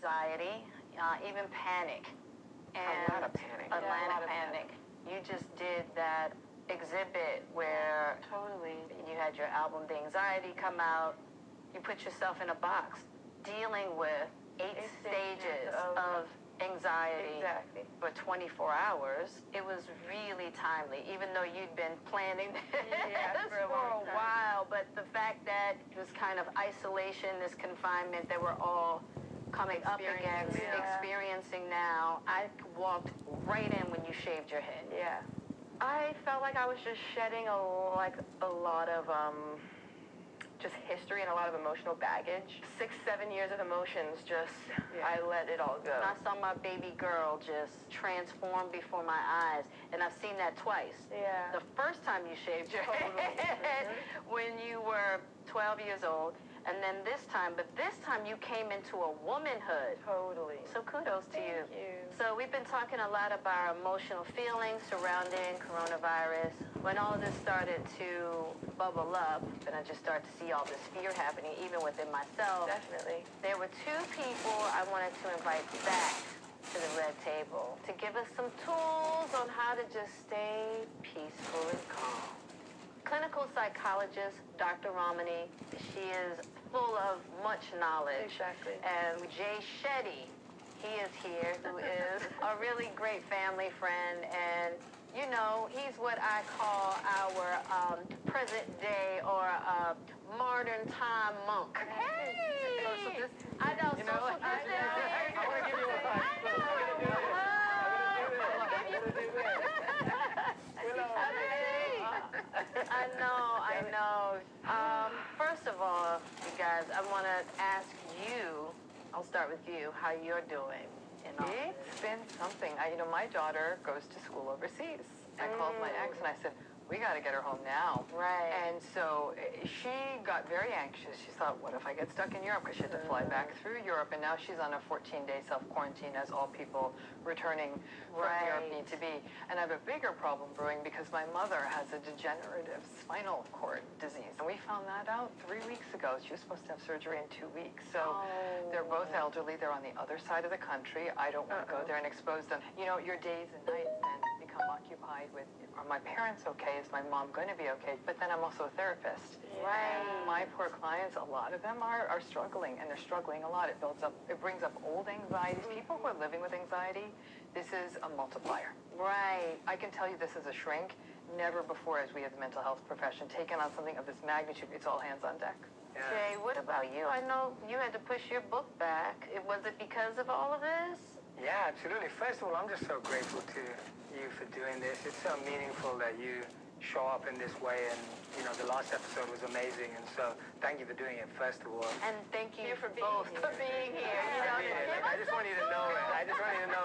anxiety, even panic. And a lot of panic. A lot of panic. You just did that exhibit where totally you had your album The Anxiety come out. You put yourself in a box dealing with eight stages of anxiety for 24 hours. It was really timely, even though you'd been planning this for a while. But the fact that this kind of isolation, this confinement that we're all coming up against, experiencing now, I walked right in when you shaved your head. Yeah. I felt like I was just shedding a lot of just history and a lot of emotional baggage. 6, 7 years of emotions, just I let it all go. And I saw my baby girl just transform before my eyes, and I've seen that twice. Yeah. The first time you shaved your head when you were 12 years old, and then this time you came into a womanhood. Totally. So kudos to you. Thank you. So we've been talking a lot about our emotional feelings surrounding coronavirus. When all of this started to bubble up, and I just started to see all this fear happening even within myself. Definitely. There were 2 people I wanted to invite back to the red table to give us some tools on how to just stay peaceful and calm. Clinical psychologist Dr. Ramani, she is full of much knowledge. Exactly. And Jay Shetty, he is here, who is a really great family friend, and you know, he's what I call our present day or modern time monk. Hey! Social distance. I know, social distance. I want to give you a hug. I know. First of all, you guys, I want to ask you, I'll start with you, how you're doing. It's been something. My daughter goes to school overseas. I called my ex and I said, we got to get her home now. Right. And so she got very anxious. She thought, what if I get stuck in Europe? Because she had to fly back through Europe, and now she's on a 14-day self-quarantine, as all people returning from Europe need to be. And I have a bigger problem brewing because my mother has a degenerative spinal cord disease. And we found that out 3 weeks ago. She was supposed to have surgery in 2 weeks. So they're both elderly. They're on the other side of the country. I don't want to go there and expose them. You know, your days and nights then become occupied with, are my parents okay? Is my mom going to be okay? But then I'm also a therapist. Right. My poor clients, a lot of them are struggling, and they're struggling a lot. It brings up old anxieties. People who are living with anxiety, this is a multiplier. Right. I can tell you this as a shrink, never before as we as the mental health profession taken on something of this magnitude. It's all hands on deck. Yeah. Jay, what about you? I know you had to push your book back. Was it because of all of this? Yeah, absolutely. First of all, I'm just so grateful to you for doing this. It's so meaningful that you show up in this way, and the last episode was amazing, and so thank you for doing it, first of all. And thank you for being here. I just want you to know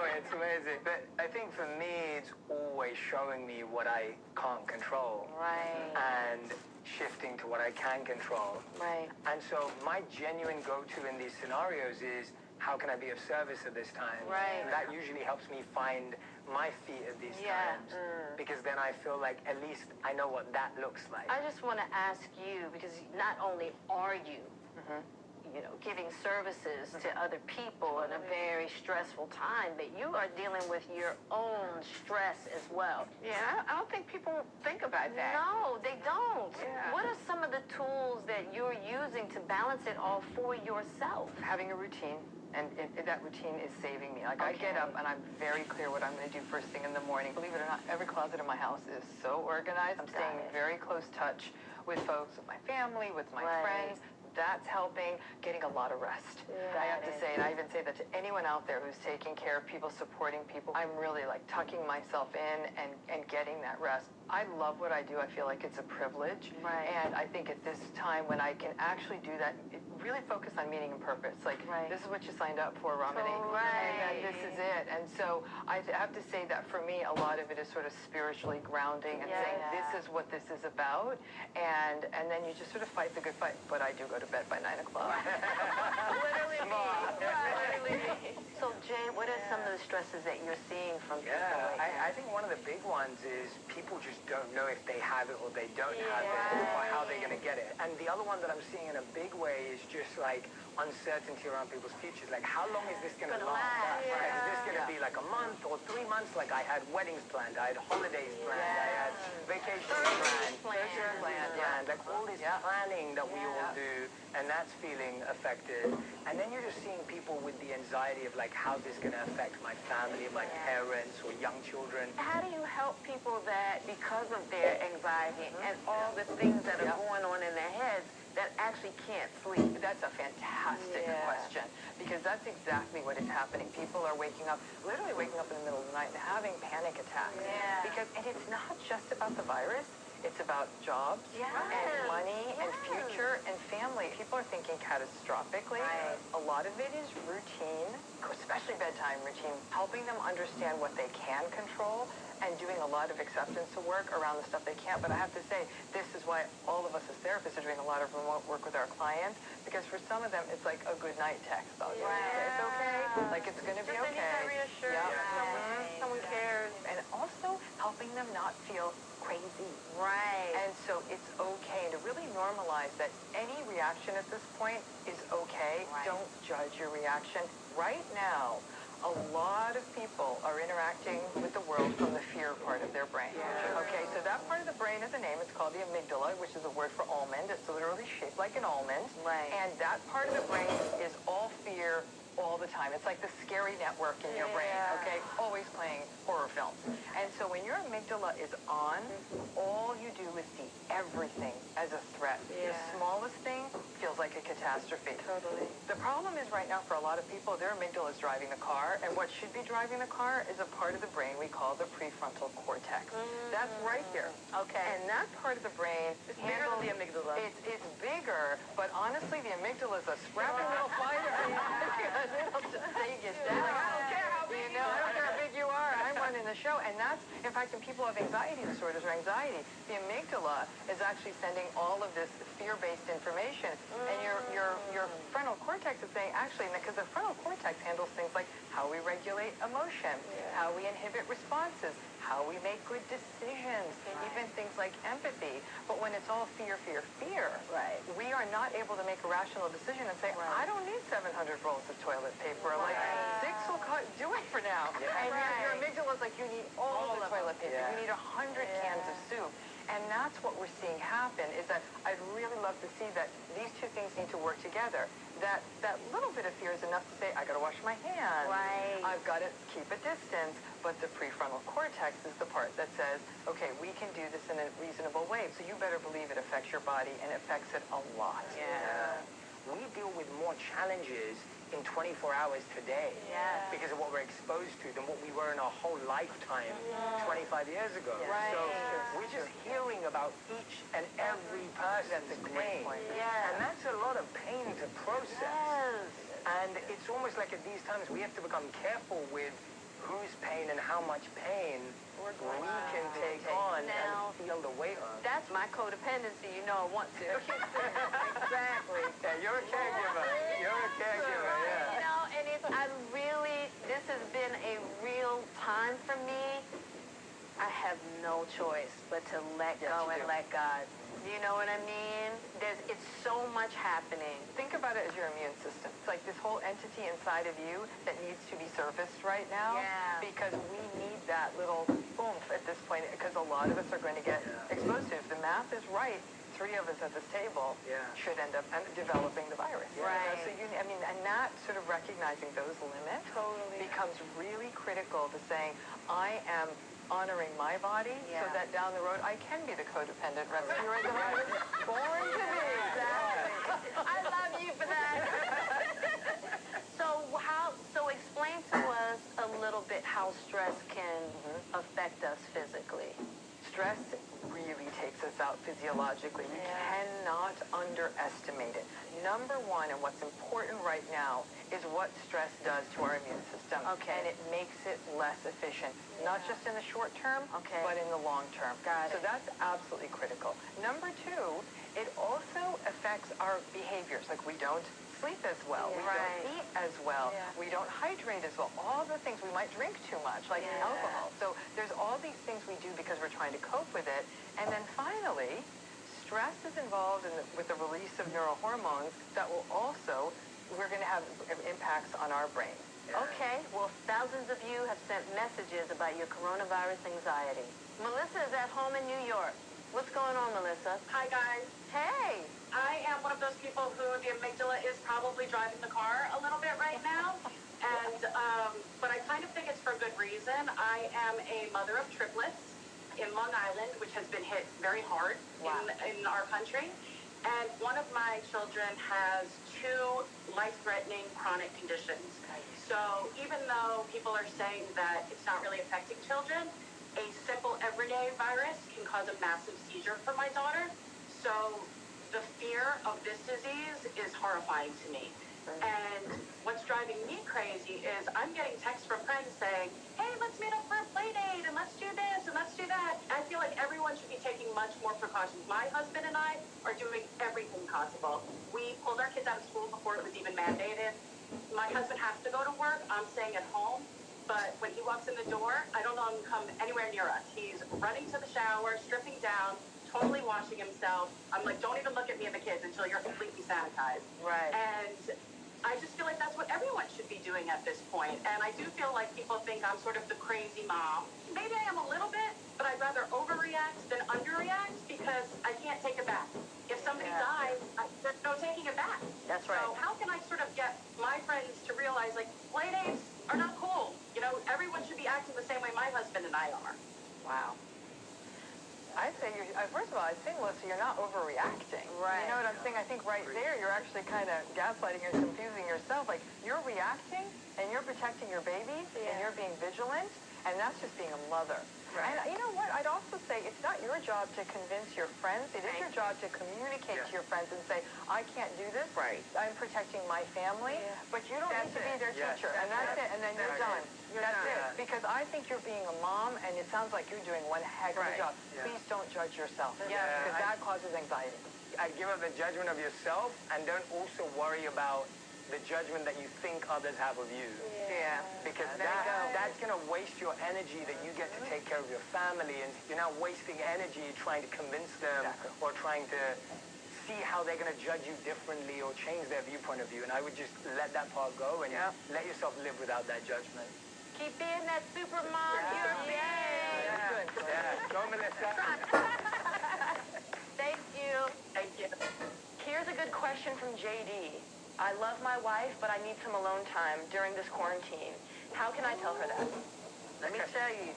it. It's amazing. But I think for me, it's always showing me what I can't control. Right. And shifting to what I can control. Right. And so my genuine go-to in these scenarios is, how can I be of service at this time? Right. And that usually helps me find my feet at these times, because then I feel like at least I know what that looks like. I just want to ask you, because not only are you, giving services to other people in a very stressful time, but you are dealing with your own stress as well. Yeah, I don't think people think about that. No, they don't. Yeah. What are some of the tools that you're using to balance it all for yourself? Having a routine. And that routine is saving me. Like, I get up and I'm very clear what I'm going to do first thing in the morning. Believe it or not, every closet in my house is so organized. I'm staying in very close touch with folks, with my family, with my friends. That's helping. Getting a lot of rest. I have to say, and I even say that to anyone out there who's taking care of people, supporting people, I'm really like tucking myself in and getting that rest. I love what I do. I feel like it's a privilege. Right. And I think at this time when I can actually do that, really focus on meaning and purpose. Like, this is what you signed up for, Ramani. And this is it. And so I have to say that for me, a lot of it is sort of spiritually grounding and saying, this is what this is about. And then you just sort of fight the good fight. But I do go to bed by 9 o'clock. Literally me. So Jay, what are some of the stresses that you're seeing from people Yeah, right now? I think one of the big ones is people just don't know if they have it or they don't have it, or how they're going to get it. And the other one that I'm seeing in a big way is just like uncertainty around people's futures. Like, how long is this going to last? Right? Is this going to be like a month or 3 months? Like, I had weddings planned, I had holidays planned, I had vacations planned, like all this planning that we all do, and that's feeling affected. And then you're just seeing people with the anxiety of like, how's this going to affect my family, my parents, or young children? How do you help people that, because of their anxiety and all the things that are going on in their heads, that actually can't sleep? That's a fantastic question, because that's exactly what is happening. People are waking up, literally waking up in the middle of the night and having panic attacks. And it's not just about the virus. It's about jobs and money and future and family. People are thinking catastrophically. A lot of it is routine, especially bedtime routine, helping them understand what they can control and doing a lot of acceptance to work around the stuff they can't. But I have to say, this is why all of us as therapists are doing a lot of remote work with our clients, because for some of them, it's like a good night text. It's okay. Like, it's going to be okay. Someone cares. And also helping them not feel crazy. And so it's okay to really normalize that any reaction at this point is okay. Don't judge your reaction. Right now, a lot of people are interacting with the world from the fear part of their brain. Okay, so that part of the brain is a name. It's called the amygdala, which is a word for almond. It's literally shaped like an almond. And that part of the brain is all fear all the time. It's like the scary network in your brain, okay? Always playing horror films. And so when your amygdala is on, all you do is see everything as a threat. The smallest thing feels like a catastrophe. The problem is right now for a lot of people, their amygdala is driving the car, and what should be driving the car is a part of the brain we call the prefrontal cortex. That's right here. And that part of the brain It's bigger than the amygdala. It's bigger, but honestly, the amygdala is a scrappy little fighter. It'll just take you down. I don't care how big you are. I don't care how big you are. I'm running the show. And that's, in fact, when people have anxiety disorders or anxiety, the amygdala is actually sending all of this fear-based information. And your frontal cortex is saying, actually, because the frontal cortex handles things like how we regulate emotion, how we inhibit responses, how we make good decisions, even things like empathy. But when it's all fear, we are not able to make a rational decision and say, I don't need 700 rolls of toilet paper. Like, 6 will do it for now. And your amygdala is like, you need all the toilet paper. You need 100 cans of soup. And that's what we're seeing happen, is that I'd really love to see that these two things need to work together. That little bit of fear is enough to say, I got to wash my hands. I've got to keep a distance. But the prefrontal cortex is the part that says, okay, we can do this in a reasonable way. So you better believe it affects your body, and it affects it a lot. We deal with more challenges in 24 hours today because of what we're exposed to than what we were in our whole lifetime 25 years ago. So we're just hearing about each and every person's pain. And that's a lot of pain to process. And it's almost like at these times we have to become careful with whose pain and how much pain we can take on and feel the weight of. That's my codependency. You know I want to. Exactly. Yeah, you're a caregiver. You know, and this has been a real time for me. I have no choice but to let go and let God. You know what I mean? It's so much happening. Think about it as your immune system. It's like this whole entity inside of you that needs to be serviced right now because we need that little oomph at this point, because a lot of us are going to get exposed to it. If the math is right, 3 of us at this table should end up developing the virus. So and that sort of recognizing those limits becomes really critical to saying, I am honoring my body so that down the road I can be the codependent rescuer that I was born to be. I love you for that. So explain to us a little bit how stress can affect us physically. Stress really takes us out physiologically. We cannot underestimate it. Number one, and what's important right now, is what stress does to our immune system. And it makes it less efficient, not just in the short term, but in the long term. So that's absolutely critical. Number two, it also affects our behaviors. Like, we don't sleep as well. We don't eat as well. We don't hydrate as well. All the things, we might drink too much, like alcohol. So there's all these things we do because we're trying to cope with it. And then finally, stress is involved with the release of neurohormones that will also, we're going to have impacts on our brain. Okay, well, thousands of you have sent messages about your coronavirus anxiety. Melissa is at home in New York. What's going on, Melissa? Hi, guys. Hey! I am one of those people who the amygdala is probably driving the car a little bit right now. And, but I kind of think it's for good reason. I am a mother of triplets in Long Island, which has been hit very hard in our country. And one of my children has 2 life-threatening chronic conditions. So even though people are saying that it's not really affecting children, a simple everyday virus can cause a massive seizure for my daughter. So the fear of this disease is horrifying to me. And what's driving me crazy is I'm getting texts from friends saying, hey, let's meet up for a play date, and let's do this, and let's do that. I feel like everyone should be taking much more precautions. My husband and I are doing everything possible. We pulled our kids out of school before it was even mandated. My husband has to go to work. I'm staying at home. But when he walks in the door, I don't know him to come anywhere near us. He's running to the shower, stripping down, totally washing himself. I'm like, don't even look at me and the kids until you're completely sanitized. Right. And I just feel like that's what everyone should be doing at this point. And I do feel like people think I'm sort of the crazy mom. Maybe I am a little bit, but I'd rather overreact than underreact because I can't take it back. If somebody dies, there's no taking it back. That's right. So how can I sort of get my friends to realize, like, play dates are not cool. You know, everyone should be acting the same way my husband and I are. Wow. I'd say, first of all, I'd say, Melissa, you're not overreacting. Right. You know what I'm saying? I think right there, you're actually kind of gaslighting or confusing yourself. Like, you're reacting, and you're protecting your babies, and you're being vigilant, and that's just being a mother. Right. And you know what? I'd also say it's not your job to convince your friends. It is your job to communicate to your friends and say, I can't do this. Right. I'm protecting my family. But you don't need to be their teacher. And that's it. And then you're done. That's it. Because I think you're being a mom, and it sounds like you're doing one heck of a job. Please don't judge yourself. Because that causes anxiety. I give up the judgment of yourself, and don't also worry about the judgment that you think others have of you. Because that's going to waste your energy that you get to take care of your family, and you're now wasting energy trying to convince them or trying to see how they're going to judge you differently or change their viewpoint of you. And I would just let that part go and let yourself live without that judgment. Keep being that super mom you're being. Go, Melissa. Thank you. Thank you. Here's a good question from JD. I love my wife, but I need some alone time during this quarantine. How can I tell her that? Let me tell you,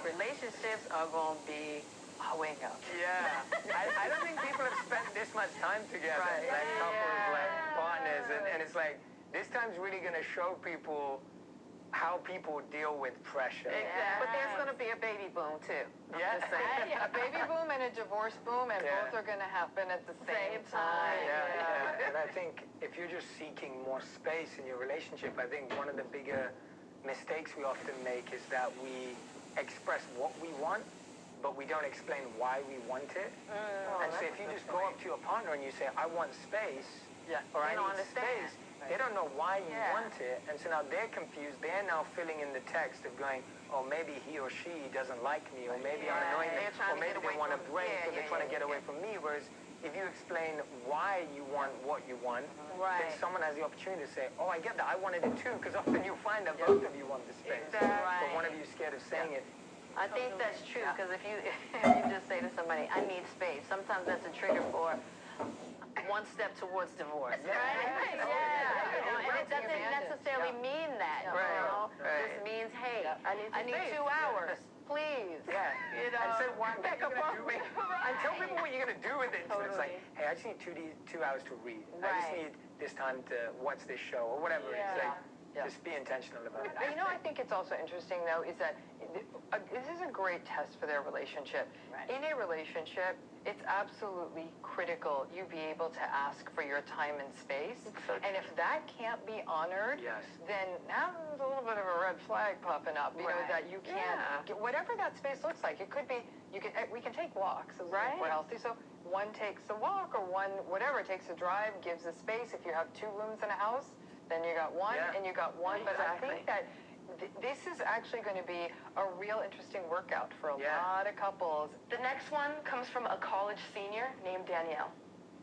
relationships are going to be going up. I don't think people have spent this much time together, like couples, like partners, and it's like, this time's really going to show people how people deal with pressure. Exactly. But there's going to be a baby boom, too. A baby boom and a divorce boom, and both are going to happen at the same time. And I think if you're just seeking more space in your relationship, I think one of the bigger mistakes we often make is that we express what we want, but we don't explain why we want it. And so if you just go up to your partner and you say, I want space, or I need space, they don't know why you want it, and so now they're confused. They're now filling in the text of going, oh, maybe he or she doesn't like me, or maybe I'm annoying them, or maybe they want a break, or they're trying to get away from me. Whereas if you explain why you want what you want, then someone has the opportunity to say, oh, I get that, I wanted it too, because often you'll find that both of you want the space, but one of you is scared of saying it. I think that's true, because if you just say to somebody, I need space, sometimes that's a trigger for one step towards divorce. And it doesn't necessarily mean that. It just means, hey, I need 2 hours. Please. You know, and so back up on me. And tell people what you're going to do with it. So it's like, hey, I just need 2 hours to read. I just need this time to watch this show or whatever. It's like, Yeah. Just be intentional about it. You know, I think it's also interesting, though, is that this is a great test for their relationship. Right. In a relationship, it's absolutely critical you be able to ask for your time and space. And if that can't be honored, Yes. then now there's a little bit of a red flag popping up. You know, that you can't, get whatever that space looks like. It could be, we can take walks as long as we're healthy. So one takes a walk or one, whatever, takes a drive, gives a space. If you have 2 rooms in a house, then you got one and you got one. But I think that this is actually going to be a real interesting workout for a lot of couples. The next one comes from a college senior named Danielle.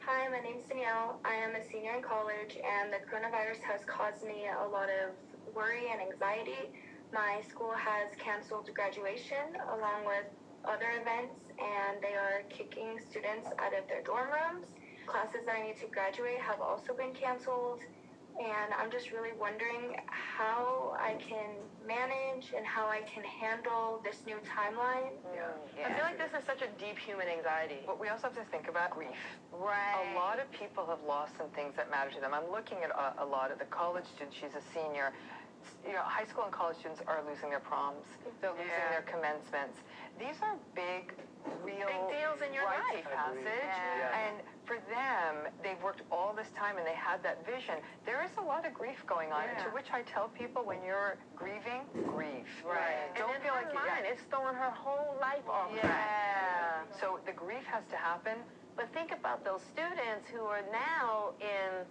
Hi, my name's Danielle. I am a senior in college, and the coronavirus has caused me a lot of worry and anxiety. My school has canceled graduation along with other events, and they are kicking students out of their dorm rooms. Classes that I need to graduate have also been canceled, and I'm just really wondering how I can manage and how I can handle this new timeline. I feel like this is such a deep human anxiety. But we also have to think about grief. Right. A lot of people have lost some things that matter to them. I'm looking at a lot of the college students. She's a senior. You know, high school and college students are losing their proms. They're losing their commencements. These are big, real Big deals in your rites life. of passage. And for them, they've worked all this time and they had that vision. There is a lot of grief going on, to which I tell people, when you're grieving, grieve. Right. Don't feel like it's throwing her whole life off track. So the grief has to happen. But think about those students who are now in,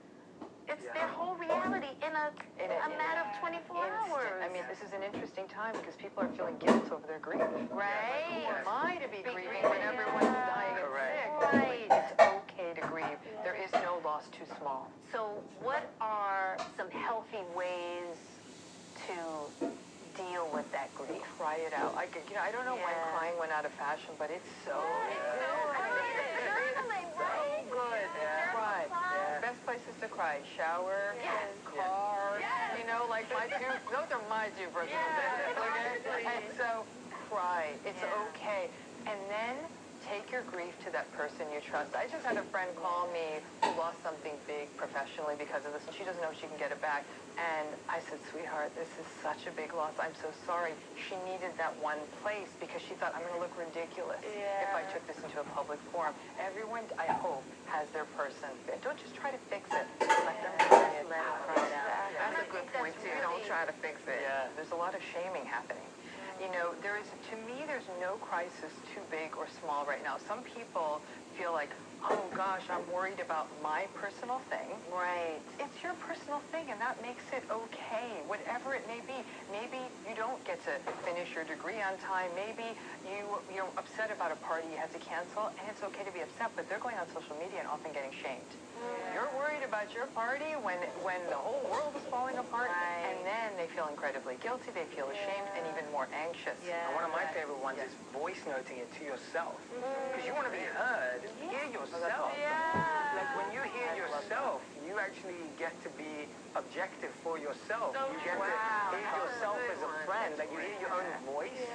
it's their whole reality in a matter of 24 hours. I mean, this is an interesting time because people are feeling guilt over their grief. Right. Who am I to be grieving when everyone's dying and sick? Right. It's okay to grieve. There is no loss too small. So what are some healthy ways to deal with that grief? Cry it out. I don't know when crying went out of fashion, but it's so good. Cry. Best places to cry: shower, car. You know, like those are my 2 personal things. Okay? And so cry. It's okay. And then take your grief to that person you trust. I just had a friend call me who lost something big professionally because of this, and she doesn't know if she can get it back. And I said, sweetheart, this is such a big loss. I'm so sorry. She needed that one place because she thought, I'm going to look ridiculous if I took this into a public forum. Everyone, I hope, has their person. Don't just try to fix it. Let them cry it. That's a good point, too. Don't try to fix it. Yeah, there's a lot of shaming happening. You know, to me, there's no crisis too big or small right now. Some people feel like, oh gosh, I'm worried about my personal thing. Right. It's your personal thing, and that makes it okay, whatever it may be. Maybe you don't get to finish your degree on time. Maybe you're upset about a party you had to cancel, and it's okay to be upset, but they're going on social media and often getting shamed. You're worried about your party when the whole world is falling apart, and then they feel incredibly guilty, they feel ashamed, and even more anxious. And one of my favorite ones is voice noting it to yourself. Because you want to be heard. Hear yourself. Like when you hear yourself, you actually get to be objective for yourself. You get to hear yourself as a friend. Like you hear your own voice.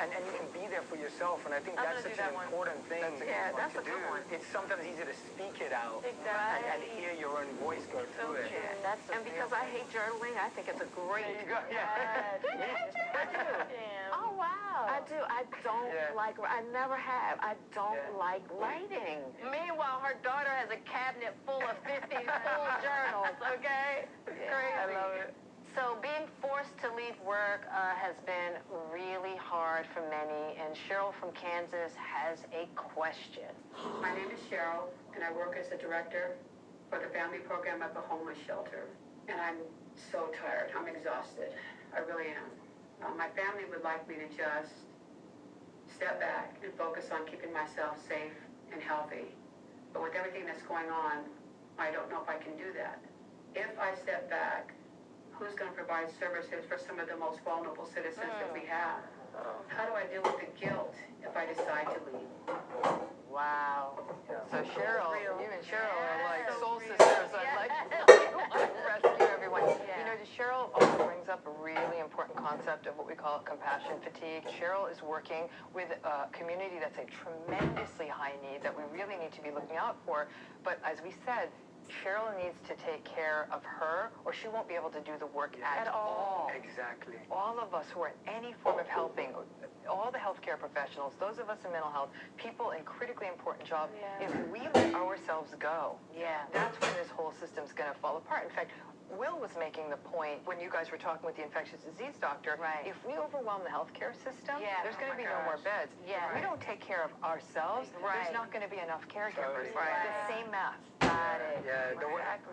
And you can be there for yourself, and I think that's such an important thing to do. It's sometimes easy to speak it out and hear your own voice go through it. And because I hate journaling, I think it's a great. Oh, wow. I do. I don't like. I never have. I don't like writing. Meanwhile, her daughter has a cabinet full of 50 full journals. Okay. Crazy. I love it. So being forced to leave work has been really hard for many, and Cheryl from Kansas has a question. My name is Cheryl, and I work as a director for the family program at the homeless shelter. And I'm so tired. I'm exhausted. I really am. My family would like me to just step back and focus on keeping myself safe and healthy. But with everything that's going on, I don't know if I can do that. If I step back, who's going to provide services for some of the most vulnerable citizens that we have? How do I deal with the guilt if I decide to leave? Wow. So Cheryl, you and Cheryl are like soul sisters. I'm like, rescue everyone. You know, Cheryl also brings up a really important concept of what we call compassion fatigue. Cheryl is working with a community that's a tremendously high need that we really need to be looking out for. But as we said, Cheryl needs to take care of her, or she won't be able to do the work at all. Exactly. All of us who are in any form of helping, all the healthcare professionals, those of us in mental health, people in critically important jobs, if we let ourselves go, that's when this whole system's going to fall apart. In fact, Will was making the point when you guys were talking with the infectious disease doctor, if we overwhelm the healthcare system, there's going to be no more beds. If we don't take care of ourselves, there's not going to be enough caregivers. The same math. Yeah,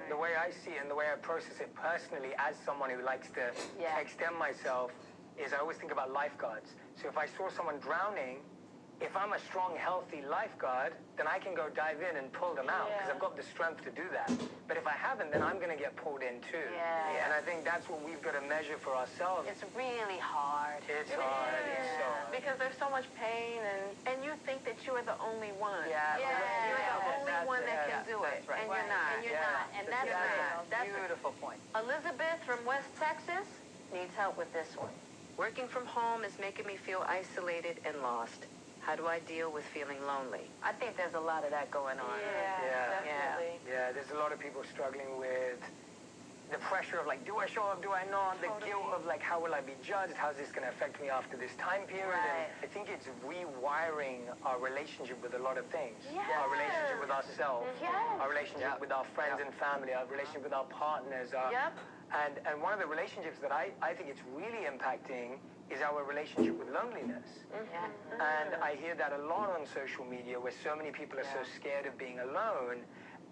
the way I see it and the way I process it personally as someone who likes to extend myself is I always think about lifeguards. So if I saw someone drowning, if I'm a strong, healthy lifeguard, then I can go dive in and pull them out because I've got the strength to do that. But if I haven't, then I'm going to get pulled in too. And I think that's what we've got to measure for ourselves. It's really hard. It's hard. It's so hard. Because there's so much pain, and you think that you are the only one. You're the only one that can do it, and you're not. And you're not. And that's That's a beautiful point. Elizabeth from West Texas needs help with this one. Working from home is making me feel isolated and lost. How do I deal with feeling lonely? I think there's a lot of that going on. Definitely. Yeah, there's a lot of people struggling with the pressure of like, do I show up, do I not? The guilt of like, how will I be judged? How's this going to affect me after this time period? And I think it's rewiring our relationship with a lot of things. Our relationship with ourselves, our relationship with our friends and family, our relationship with our partners. And one of the relationships that I think it's really impacting is our relationship with loneliness. And I hear that a lot on social media where so many people are so scared of being alone.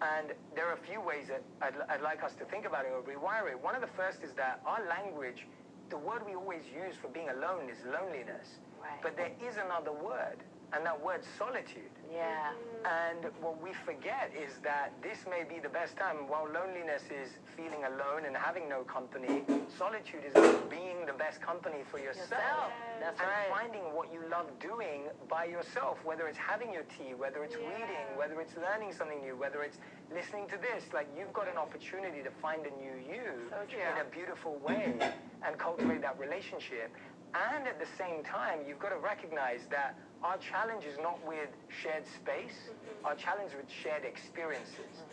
And there are a few ways that I'd like us to think about it or rewire it. One of the first is that our language, the word we always use for being alone is loneliness. But there is another word, and that word's solitude. And what we forget is that this may be the best time. While loneliness is feeling alone and having no company, solitude is about being the best company for yourself. That's and right. finding what you love doing by yourself, whether it's having your tea, whether it's reading, whether it's learning something new, whether it's listening to this. Like, you've got an opportunity to find a new you in a beautiful way and cultivate that relationship. And at the same time, you've got to recognize that our challenge is not with shared space, our challenge is with shared experiences.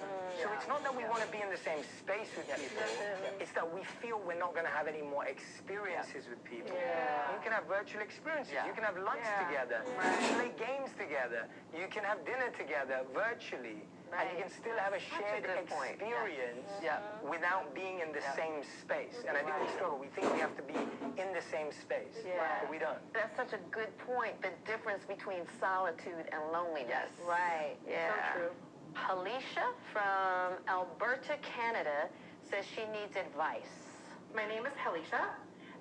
So it's not that we want to be in the same space with people, it's that we feel we're not going to have any more experiences with people. You can have virtual experiences, you can have lunch together, you can play games together, you can have dinner together virtually. And you can still have a shared experience without being in the same space. And I think we struggle. We think we have to be in the same space, but we don't. That's such a good point, the difference between solitude and loneliness. Right, So true. Alicia from Alberta, Canada, says she needs advice. My name is Halisha,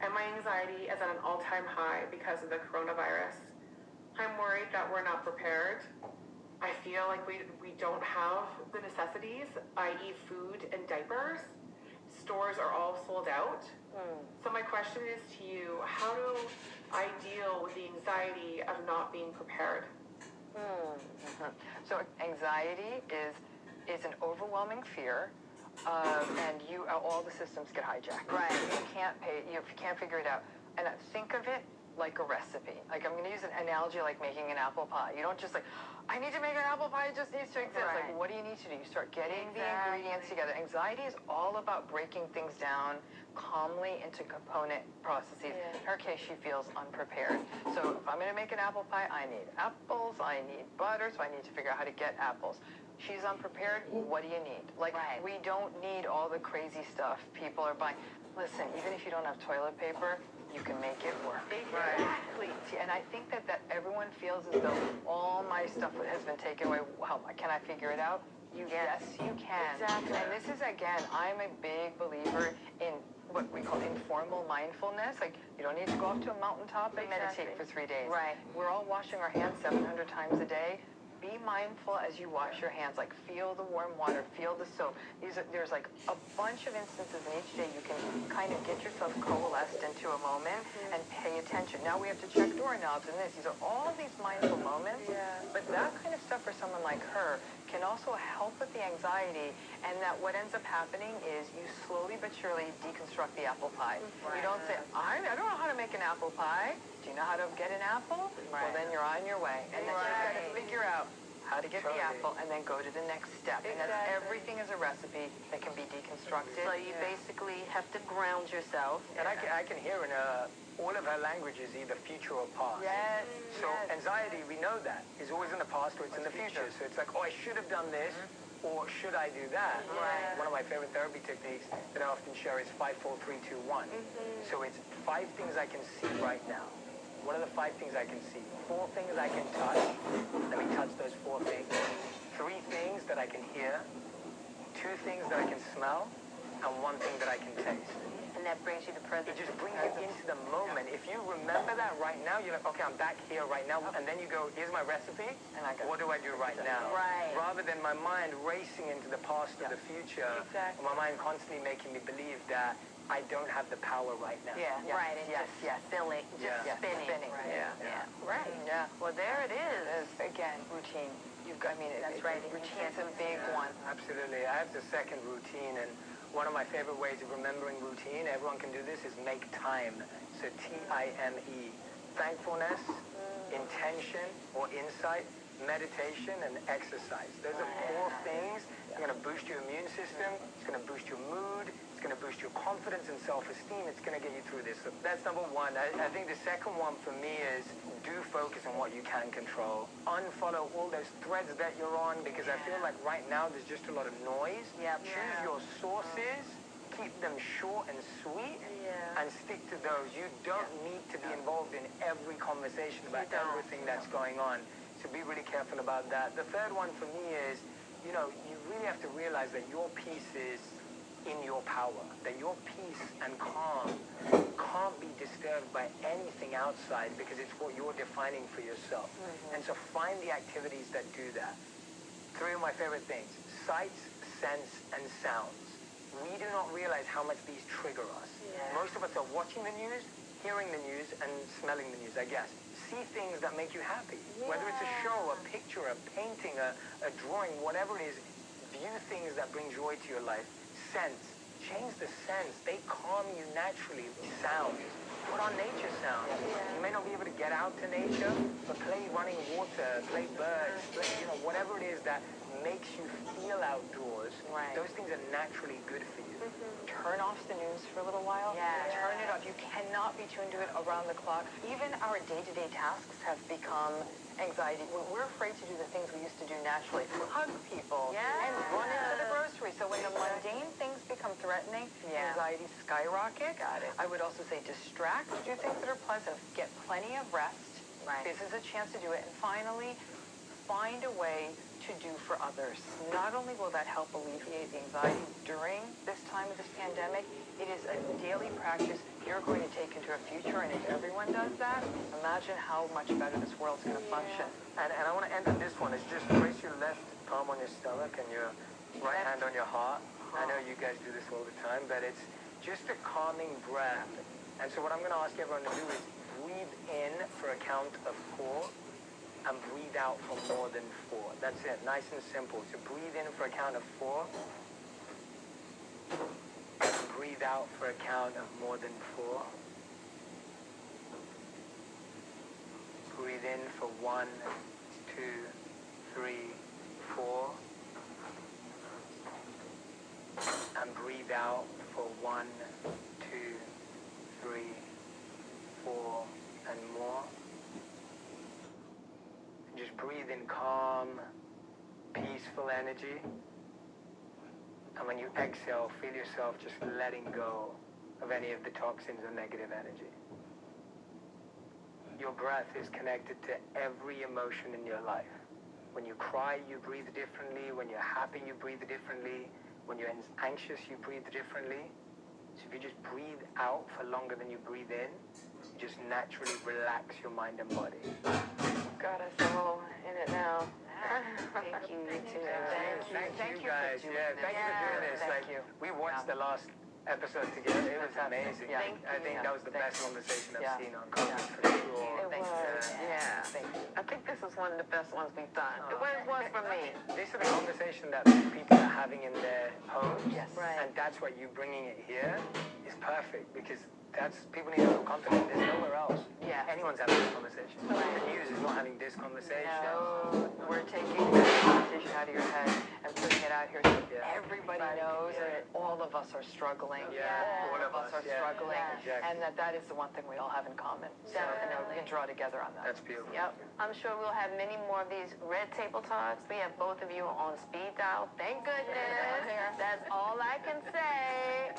and my anxiety is at an all-time high because of the coronavirus. I'm worried that we're not prepared. I feel like we don't have the necessities, i.e. food and diapers. Stores are all sold out. So my question is to you, how do I deal with the anxiety of not being prepared? So anxiety is an overwhelming fear, and all the systems get hijacked. You can't figure it out. And think of it like a recipe. Like, I'm going to use an analogy like making an apple pie. You don't just like, I need to make an apple pie, it just needs to exist. Like, what do you need to do? You start getting the ingredients together. Anxiety is all about breaking things down calmly into component processes. In her case, she feels unprepared. So if I'm going to make an apple pie, I need apples, I need butter, so I need to figure out how to get apples. She's unprepared, what do you need? Like, we don't need all the crazy stuff people are buying. Listen, even if you don't have toilet paper, you can make it work. Exactly. And I think that everyone feels as though all my stuff has been taken away. How can I figure it out? Yes, you can. Exactly. And this is, again, I'm a big believer in what we call informal mindfulness. Like, you don't need to go up to a mountaintop and meditate for 3 days. We're all washing our hands 700 times a day. Be mindful as you wash your hands. Like, feel the warm water, feel the soap. There's like a bunch of instances in each day you can kind of get yourself coalesced into a moment and pay attention. Now we have to check doorknobs and this. These are all these mindful moments. But that kind of stuff for someone like her can also help with the anxiety, and that what ends up happening is you slowly but surely deconstruct the apple pie. You don't say, I don't know how to make an apple pie. Do you know how to get an apple? Well, then you're on your way. And then you've got to figure out, how to get the apple, and then go to the next step. And that's, everything is a recipe that can be deconstructed. So you basically have to ground yourself. And I can hear in all of her languages either future or past. Yes. So anxiety, we know that, is always in the past or it's in the future. So it's like, oh, I should have done this, or should I do that? Right. One of my favorite therapy techniques that I often share is 5, 4, 3, 2, 1. So it's 5 things I can see right now. What are the 5 things I can see? 4 things I can touch. Let me touch those 4 things. 3 things that I can hear. 2 things that I can smell. And 1 thing that I can taste. And that brings you to present. It just brings you into the moment. If you remember that right now, you're like, okay, I'm back here right now. And then you go, here's my recipe. And what do I do right now? Right. Rather than my mind racing into the past or the future. Exactly. My mind constantly making me believe that I don't have the power right now. Yeah. Right, and just spinning. Right. Yeah. Right. Yeah. Well, there it is. It's, again, routine. You've got, I mean, That's right. routine's a big one. Absolutely. I have the second routine, and one of my favorite ways of remembering routine, everyone can do this, is make time. So T-I-M-E. Thankfulness, intention or insight, meditation, and exercise. Those are 4 things. It's going to boost your immune system. It's going to boost your mood. It's going to boost your confidence and self-esteem. It's going to get you through this. So that's number 1. I think the second one for me is do focus on what you can control. Unfollow all those threads that you're on, because I feel like right now there's just a lot of noise. Choose your sources. Keep them short and sweet, and stick to those. You don't need to be involved in every conversation about everything that's going on. So be really careful about that. The third one for me is, you really have to realize that your peace is in your power, that your peace and calm can't be disturbed by anything outside, because it's what you're defining for yourself. And so find the activities that do that. 3 of my favorite things: sights, scents, and sounds. We do not realize how much these trigger us. Most of us are watching the news, hearing the news, and smelling the news, I guess. See things that make you happy. Whether it's a show, a picture, a painting, a drawing, whatever it is, view things that bring joy to your life. Scents. Change the scents. They calm you naturally. Sounds. Put on nature sounds. You may not be able to get out to nature, but play running water, play birds, play, whatever it is that makes you feel outdoors. Those things are naturally good for you. Turn off the news for a little while. Turn it off. You cannot be tuned to it around the clock. Even our day-to-day tasks have become anxiety. We're afraid to do the things we used to do naturally. Hug people and run into the grocery. So when the mundane things become threatening, anxiety skyrockets. I would also say distract, do things that are pleasant, get plenty of rest. This is a chance to do it. And finally, find a way to do for others. Not only will that help alleviate the anxiety during this time of this pandemic, it is a daily practice you're going to take into a future, and if everyone does that, imagine how much better this world's going to function. And I want to end on this one. Is just place your left palm on your stomach and your right hand on your heart. I know you guys do this all the time, but it's just a calming breath. And so what I'm going to ask everyone to do is breathe in for a count of 4. And breathe out for more than 4. That's it, nice and simple. So breathe in for a count of 4. And breathe out for a count of more than 4. Breathe in for 1, 2, 3, 4. And breathe out for 1, 2, 3, 4, and more. Just breathe in calm, peaceful energy. And when you exhale, feel yourself just letting go of any of the toxins or negative energy. Your breath is connected to every emotion in your life. When you cry, you breathe differently. When you're happy, you breathe differently. When you're anxious, you breathe differently. So if you just breathe out for longer than you breathe in, you just naturally relax your mind and body. Got us all in it now. Thank you. Thank you guys. Thank you for doing this. We watched the last episode together. It was amazing. I think that was the best conversation I've seen on COVID for sure. It was. I think this is one of the best ones we've done. It was for me. This is the conversation that people are having in their homes. And that's why you bringing it here is perfect, because that's people need to feel confident. There's nowhere else. Yes. anyone's having this conversation. The news is not having this conversation. No, we're taking that conversation out of your head and putting it out here so everybody knows that all of us are struggling. All of us are struggling. Exactly. And that is the one thing we all have in common. So, we can draw together on that. That's beautiful. Yep. I'm sure we'll have many more of these red table talks. We have both of you on speed dial. Thank goodness. That's all I can say.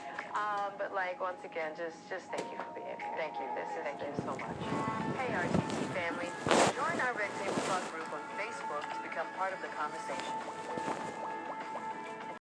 But like, once again, just thank you for being here. Thank you. Thank you so much. Hey, RTC family. Join our Red Table Talk group on Facebook to become part of the conversation.